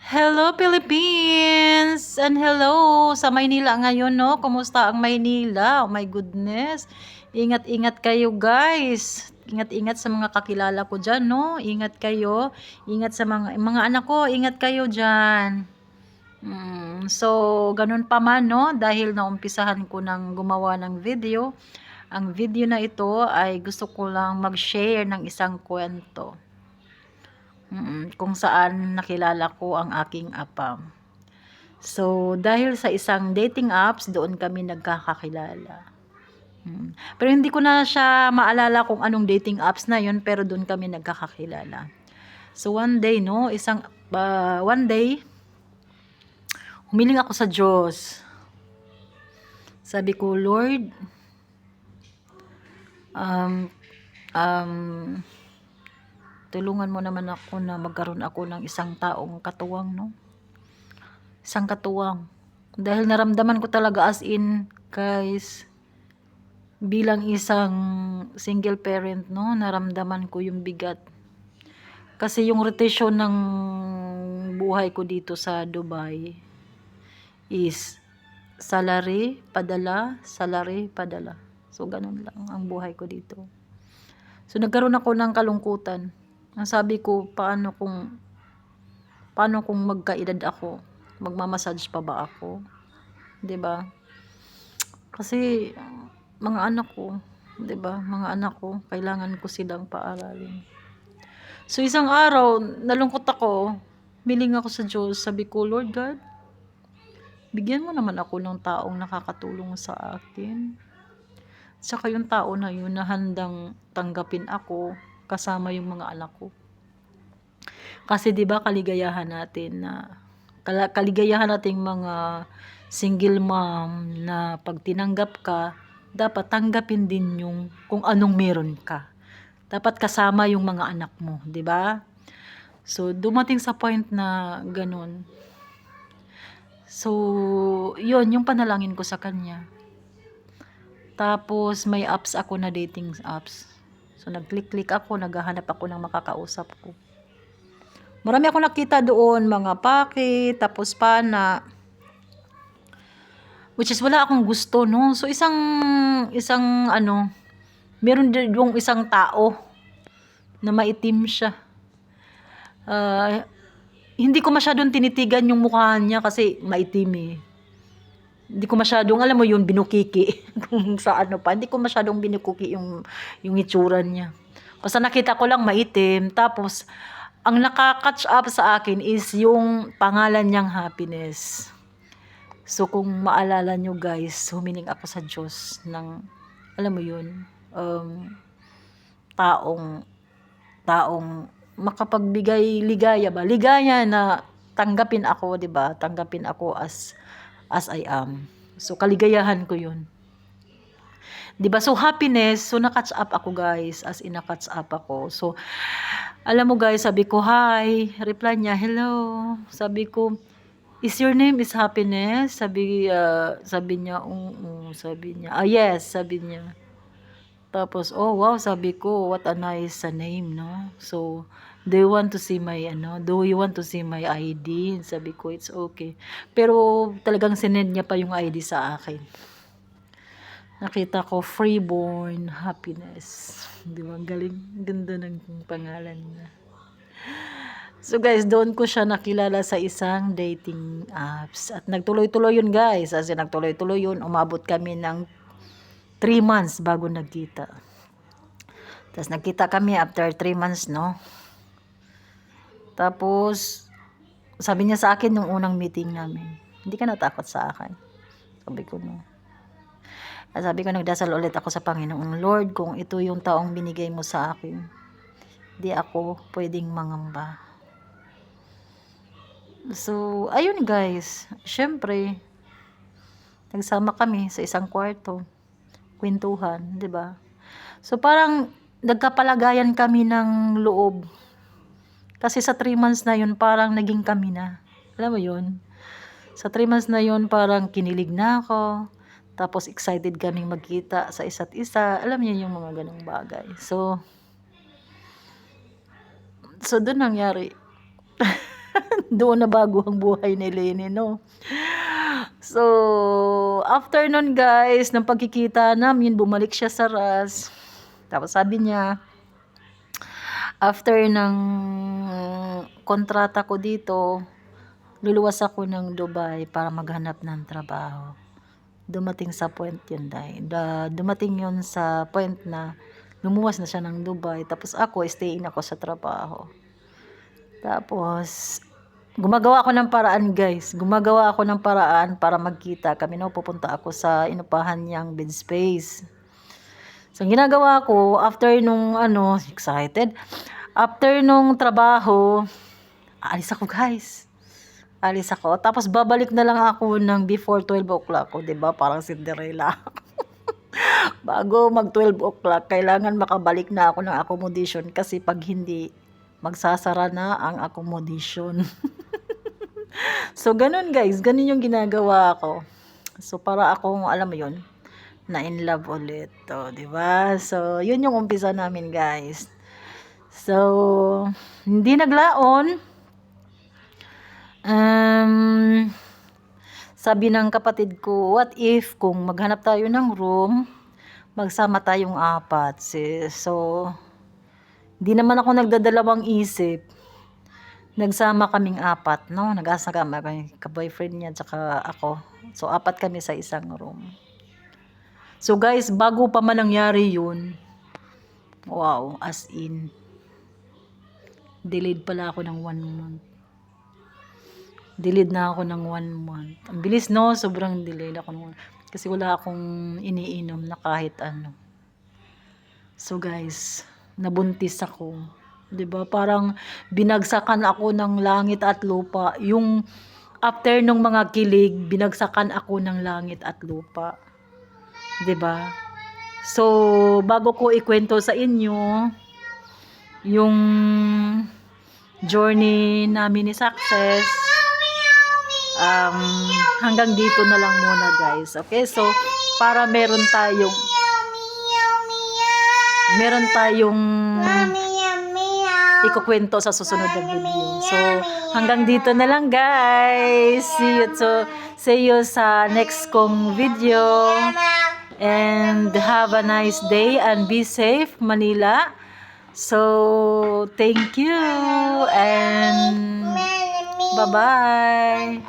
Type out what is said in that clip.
Hello Philippines! And hello sa Maynila ngayon, no? Kumusta ang Maynila? Oh my goodness. Ingat-ingat kayo, guys. Ingat-ingat sa mga kakilala ko dyan, no? Ingat kayo. Ingat sa mga anak ko. Ingat kayo dyan. So, ganun pa man, no? Dahil naumpisahan ko ng gumawa ng video. Ang video na ito ay gusto ko lang mag-share ng isang kwento. Kung saan nakilala ko ang aking apam. So, dahil sa isang dating apps, doon kami nagkakakilala. Pero hindi ko na siya maalala kung anong dating apps na yun, pero doon kami nagkakakilala. So, one day, no, one day, humiling ako sa Diyos. Sabi ko, Lord, tulungan mo naman ako na magkaroon ako ng isang taong katuwang, no? Isang katuwang. Dahil naramdaman ko talaga as in, guys, bilang isang single parent, no, naramdaman ko yung bigat. Kasi yung rotation ng buhay ko dito sa Dubai is salary, padala, salary, padala. So, ganun lang ang buhay ko dito. So, nagkaroon ako ng kalungkutan. Ang sabi ko, paano kung magkaedad ako? Magmamassage pa ba ako? 'Di ba? Kasi mga anak ko, 'di ba? Mga anak ko, kailangan ko silang paaralin. So isang araw, nalungkot ako. Humiling ako sa Diyos. Sabi ko, Lord God, bigyan mo naman ako ng taong nakakatulong sa akin. Saka yung tao na yun na handang tanggapin ako kasama yung mga anak ko. Kasi 'di ba kaligayahan nating mga single mom na pag tinanggap ka, dapat tanggapin din yung kung anong meron ka. Dapat kasama yung mga anak mo, 'di ba? So dumating sa point na ganun. So, yun yung panalangin ko sa kanya. Tapos may apps ako na dating apps. So nag-click ako, naghahanap ako ng makakausap ko. Marami ako nakita doon, mga paki, tapos pana. Which is wala akong gusto, no? So isang meron din yung isang tao na maitim siya. Hindi ko masyadong tinitigan yung mukha niya kasi maitim eh. Hindi ko masyadong, alam mo yun, binukiki. Kung sa ano pa, hindi ko masyadong binukuki yung itsura niya. Basta nakita ko lang maitim. Tapos, ang nakaka-catch up sa akin is yung pangalan niyang Happiness. So, kung maalala nyo guys, humiling ako sa Diyos ng, alam mo yun, taong makapagbigay ligaya ba? Ligaya na tanggapin ako, 'di ba? Tanggapin ako as I am. So, kaligayahan ko yun. 'Di ba? So, Happiness, so na-catch up ako guys, as in na-catch up ako. So, alam mo guys, sabi ko, hi. Reply niya, hello. Sabi ko, is your name is Happiness? Sabi niya, sabi niya, yes, sabi niya. Tapos, oh wow, sabi ko, what a nice name, no? So, do you want to see my ID? Sabi ko, it's okay. Pero, talagang sinend niya pa yung ID sa akin. Nakita ko, Freeborn Happiness. Di ba? Galing. Ganda ng pangalan niya. So guys, doon ko siya nakilala sa isang dating apps. At nagtuloy-tuloy yun guys. As in, nagtuloy-tuloy yun. Umabot kami ng 3 months bago nagkita. Tapos nagkita kami after 3 months, no? Tapos, sabi niya sa akin nung unang meeting namin, hindi ka natakot sa akin. Sabi ko, no. Sabi ko, nagdasal ulit ako sa Panginoon, Lord, kung ito yung taong binigay mo sa akin, di ako pwedeng mangamba. So, ayun guys, syempre, nagsama kami sa isang kwarto, kwentuhan, di ba? So, parang nagkapalagayan kami ng loob. Kasi sa 3 months na yun, parang naging kami na. Alam mo yun? Sa 3 months na yun, parang kinilig na ako. Tapos excited kaming magkita sa isa't isa. Alam niyo yung mga ganong bagay. So doon nangyari. Doon na bago ang buhay ni Lenny, no? So, after nun guys, ng pagkikita namin, bumalik siya sa RAS. Tapos sabi niya, after ng kontrata ko dito, luluwas ako ng Dubai para maghanap ng trabaho. Dumating sa point yun, dumating yun sa point na lumuwas na siya ng Dubai. Tapos ako, stay in ako sa trabaho. Tapos, gumagawa ako ng paraan guys. Gumagawa ako ng paraan para magkita kami. No, pupunta ako sa inupahan niyang bed space. So, ang ginagawa ko, after nung excited. After nung trabaho, aalis ako guys. Alis ako. Tapos babalik na lang ako ng before 12 o'clock. O, diba? Parang Cinderella. Bago mag 12 o'clock, kailangan makabalik na ako ng accommodation. Kasi pag hindi, magsasara na ang accommodation. So, ganun guys. Ganun yung ginagawa ko. So, para akong, alam mo yun, na in love ulit. O, diba? So, yun yung umpisa namin guys. So, hindi naglaon. Sabi ng kapatid ko, what if kung maghanap tayo ng room, magsama tayong 4. So, di naman ako nagdadalawang isip. Nagsama kaming 4, no? Nag-asama kami, ka-boyfriend niya, tsaka ako. So, 4 kami sa isang room. So, guys, bago pa man nangyari yun, wow, as in, delayed pala ako ng 1 month. Delayed na ako ng 1 month. Ang bilis, no? Sobrang delayed ako ng 1 month. Kasi wala akong iniinom na kahit ano. So guys, nabuntis ako. 'Di ba? Parang binagsakan ako ng langit at lupa. Yung after nung mga kilig, binagsakan ako ng langit at lupa. 'Di ba? So, bago ko ikwento sa inyo yung journey namin ni Success, hanggang dito na lang muna guys. Okay, so para meron tayong ikukwento sa susunod na video. So hanggang dito na lang guys. See you sa next kong video, and have a nice day and be safe Manila. So thank you and bye bye.